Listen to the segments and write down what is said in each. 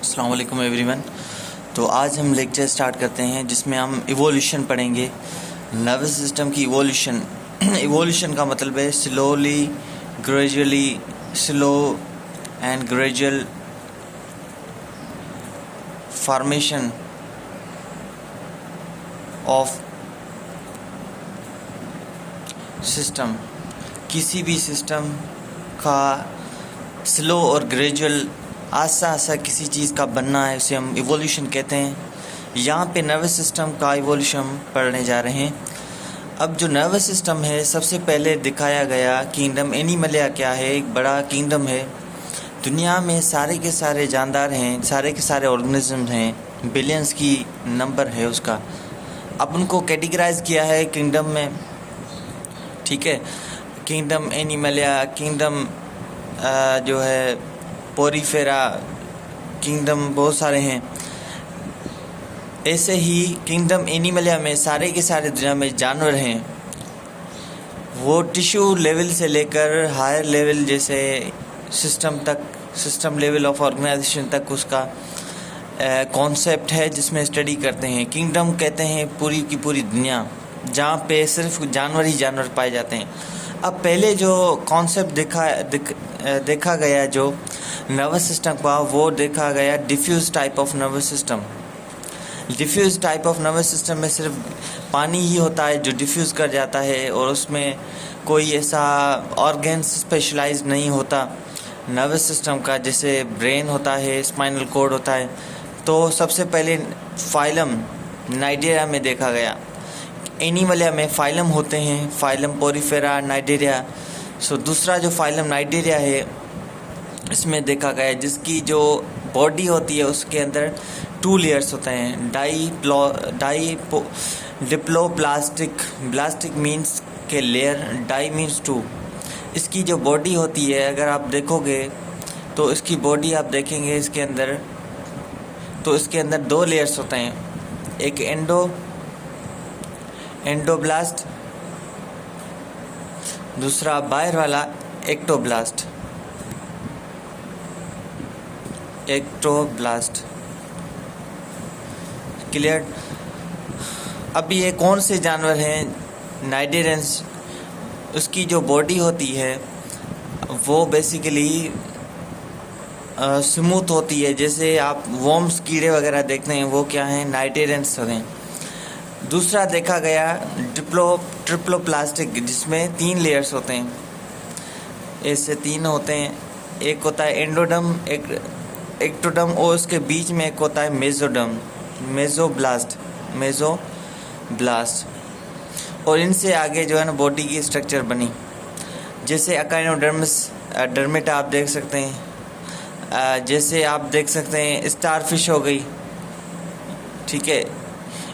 अस्सलाम वालेकुम एवरीवन। तो आज हम लेक्चर स्टार्ट करते हैं जिसमें हम इवोल्यूशन पढ़ेंगे। नर्वस सिस्टम की इवोल्यूशन इवोल्यूशन का मतलब है slowly, gradually, slow and gradual formation of system. किसी भी सिस्टम का स्लो और ग्रेजुअल आस्ता आस्ता किसी चीज़ का बनना है, उसे हम इवोल्यूशन कहते हैं। यहाँ पे नर्वस सिस्टम का इवोल्यूशन पढ़ने जा रहे हैं। अब जो नर्वस सिस्टम है, सबसे पहले दिखाया गया किंगडम एनिमलिया क्या है, एक बड़ा किंगडम है। दुनिया में सारे के सारे जानदार हैं, सारे के सारे ऑर्गेनिज्म हैं, बिलियंस की नंबर है उसका। अब उनको कैटेगराइज किया है किंगडम में, ठीक है। किंगडम एनिमलिया, किंगडम जो है पोरीफेरा, किंगडम बहुत सारे हैं। ऐसे ही किंगडम एनिमलिया में सारे के सारे दुनिया में जानवर हैं। वो टिश्यू लेवल से लेकर हायर लेवल जैसे सिस्टम तक, सिस्टम लेवल ऑफ ऑर्गेनाइजेशन तक उसका कॉन्सेप्ट है जिसमें स्टडी करते हैं। किंगडम कहते हैं पूरी की पूरी दुनिया जहाँ पे सिर्फ जानवर ही जानवर पाए जाते हैं। अब पहले जो कॉन्सेप्ट देखा गया जो नर्वस सिस्टम का, वो देखा गया diffuse type of nervous system. Diffuse type of nervous system में सिर्फ पानी ही होता है जो डिफ्यूज कर जाता है और उसमें कोई ऐसा ऑर्गन्स स्पेशलाइज नहीं होता नर्वस सिस्टम का, जैसे ब्रेन होता है, स्पाइनल कॉर्ड होता है। तो सबसे पहले फाइलम नाइडेरिया में देखा गया। एनिमलिया में फाइलम होते हैं, फाइलम पोरीफेरा, नाइडेरिया। सो दूसरा जो फाइलम नाइडेरिया है इसमें देखा गया जिसकी जो बॉडी होती है उसके अंदर 2 लेयर्स होते हैं। डिप्लोप्लास्टिक, ब्लास्टिक मीन्स के लेयर, डाई मीन्स 2। इसकी जो बॉडी होती है अगर आप देखोगे तो इसकी बॉडी आप देखेंगे इसके अंदर, तो इसके अंदर 2 लेयर्स होते हैं, एक एंडोब्लास्ट, दूसरा बाहर वाला एक्टोब्लास्ट। क्लियर। अब ये कौन से जानवर हैं? नाइडेरियंस। उसकी जो बॉडी होती है वो बेसिकली स्मूथ होती है, जैसे आप वॉर्म्स कीड़े वगैरह देखते हैं वो क्या हैं? नाइडेरियंस हैं। दूसरा देखा गया ट्रिप्लोप्लास्टिक, जिसमें 3 लेयर्स होते हैं, ऐसे 3 होते हैं। एक होता है एंडोडम, एक एक्टोडम और उसके बीच में एक होता है मेजोब्लास्ट। और इनसे आगे जो है ना बॉडी की स्ट्रक्चर बनी, जैसे अकाइनोडर्मिस, डर्मिटा आप देख सकते हैं, जैसे आप देख सकते हैं स्टारफिश हो गई, ठीक है।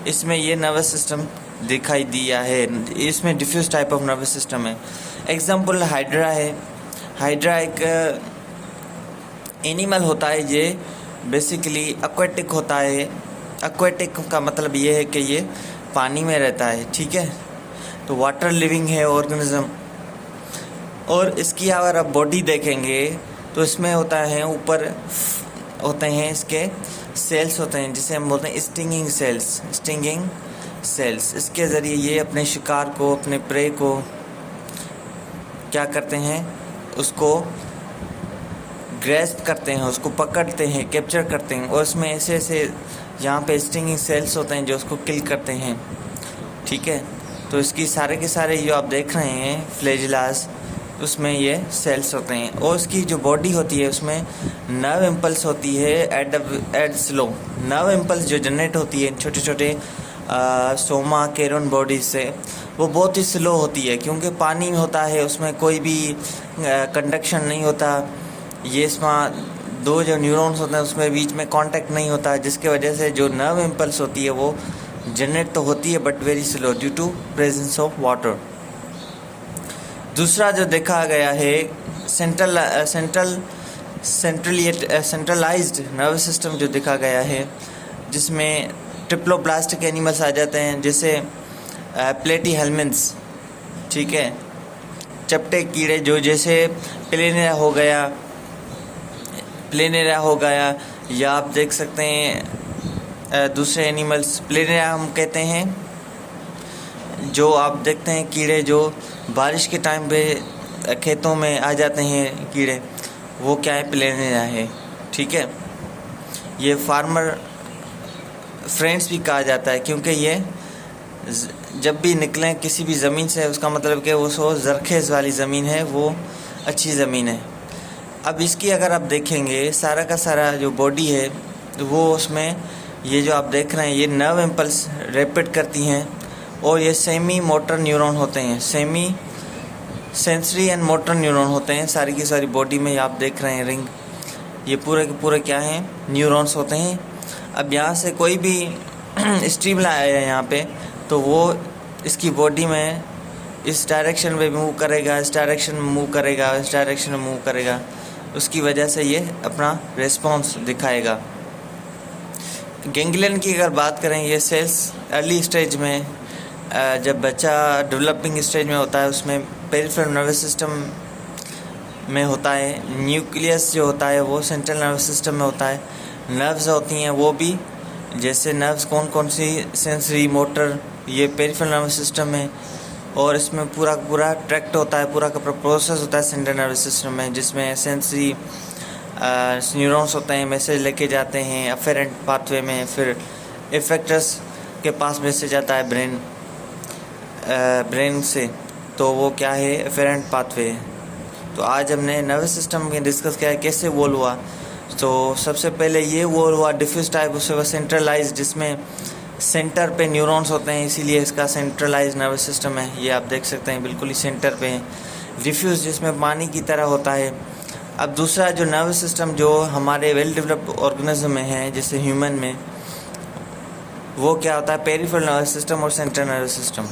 इसमें ये नर्वस सिस्टम दिखाई दिया है, इसमें diffuse type of nervous system है। एग्जाम्पल हाइड्रा है। हाइड्रा एक एनिमल होता है, ये बेसिकली एक्वेटिक होता है। एक्वेटिक का मतलब ये है कि ये पानी में रहता है, ठीक है। तो वाटर लिविंग है ऑर्गेनिज्म। और इसकी अगर आप बॉडी देखेंगे तो इसमें होता है, ऊपर होते हैं इसके सेल्स होते हैं जिसे हम बोलते हैं स्टिंगिंग सेल्स। इसके ज़रिए ये अपने शिकार को, अपने प्रे को क्या करते हैं, उसको ग्रेस्प करते हैं, उसको पकड़ते हैं, कैप्चर करते हैं। और उसमें ऐसे ऐसे यहाँ पे स्टिंगिंग सेल्स होते हैं जो उसको किल करते हैं, ठीक है। तो इसकी सारे के सारे जो आप देख रहे हैं फ्लैजिलास, उसमें ये सेल्स होते हैं। और उसकी जो बॉडी होती है उसमें नर्व इम्पल्स होती है एट स्लो। नर्व इम्पल्स जो जनरेट होती है छोटे छोटे सोमा केरोन बॉडीज से, वो बहुत ही स्लो होती है क्योंकि पानी में होता है, उसमें कोई भी कंडक्शन नहीं होता। ये इसमें 2 जो न्यूरॉन्स होते हैं उसमें बीच में कांटेक्ट नहीं होता, जिसके वजह से जो नर्व इम्पल्स होती है वो जनरेट तो होती है but very slow due to presence of water. दूसरा जो देखा गया है सेंट्रलाइज्ड नर्वस सिस्टम जो देखा गया है, जिसमें ट्रिप्लोप्लास्टिक एनिमल्स आ जाते हैं, जैसे प्लेटीहेल्मिन्स, ठीक है, चपटे कीड़े जो जैसे प्लेनेरिया हो गया, या आप देख सकते हैं दूसरे एनिमल्स प्लेनेरिया हम कहते हैं। जो आप देखते हैं कीड़े जो बारिश के टाइम पे खेतों में आ जाते हैं कीड़े, वो क्या है, प्लेनेरिया है। ठीक है, ये फार्मर फ्रेंड्स भी कहा जाता है, क्योंकि ये जब भी निकलें किसी भी ज़मीन से, उसका मतलब कि वो ज़रखेज़ वाली ज़मीन है, वो अच्छी ज़मीन है। अब इसकी अगर आप देखेंगे सारा का सारा जो बॉडी है, तो वो उसमें ये जो आप देख रहे हैं ये नर्व इम्पल्स रैपिड करती हैं, और ये सेमी मोटर न्यूरॉन होते हैं, semi sensory and motor neuron होते हैं सारी की सारी बॉडी में। आप देख रहे हैं रिंग, ये पूरे के पूरे क्या हैं, न्यूरॉन्स होते हैं। अब यहाँ से कोई भी स्ट्रीम लाया है यहाँ पे, तो वो इसकी बॉडी में इस डायरेक्शन में मूव करेगा, इस डायरेक्शन में मूव करेगा, इस डायरेक्शन में मूव करेगा, उसकी वजह से ये अपना रिस्पॉन्स दिखाएगा। गैंग्लियन की अगर बात करें, ये सेल्स अर्ली स्टेज में जब बच्चा डेवलपिंग स्टेज में होता है, उसमें पेरिफेरल नर्वस सिस्टम में होता है। न्यूक्लियस जो होता है वो सेंट्रल नर्वस सिस्टम में होता है। नर्व्स होती हैं वो भी, जैसे नर्व्स कौन कौन सी, सेंसरी, मोटर, ये पेरिफेरल नर्वस सिस्टम में, और इसमें पूरा ट्रैक्ट होता है, पूरा का प्रोसेस होता है सेंट्रल नर्वस सिस्टम में, जिसमें सेंसरी न्यूरॉन्स होते हैं, मैसेज लेके जाते हैं अफेरेंट पाथवे में, फिर इफेक्टर्स के पास मैसेज आता है ब्रेन से, तो वो क्या है, एफेरेंट पाथवे। तो आज हमने नर्वस सिस्टम में डिस्कस किया है कैसे वॉल हुआ। तो सबसे पहले ये वॉल हुआ डिफ्यूज टाइप, उससे वो सेंट्रलाइज, जिसमें सेंटर पे न्यूरॉन्स होते हैं, इसीलिए इसका सेंट्रलाइज नर्वस सिस्टम है। ये आप देख सकते हैं बिल्कुल ही सेंटर पे है। डिफ्यूज जिसमें पानी की तरह होता है। अब दूसरा जो नर्वस सिस्टम जो हमारे वेल डेवलप्ड ऑर्गेनिज्म में है, जैसे ह्यूमन में, वो क्या होता है, पेरिफेरल नर्वस सिस्टम और सेंट्रल नर्वस सिस्टम।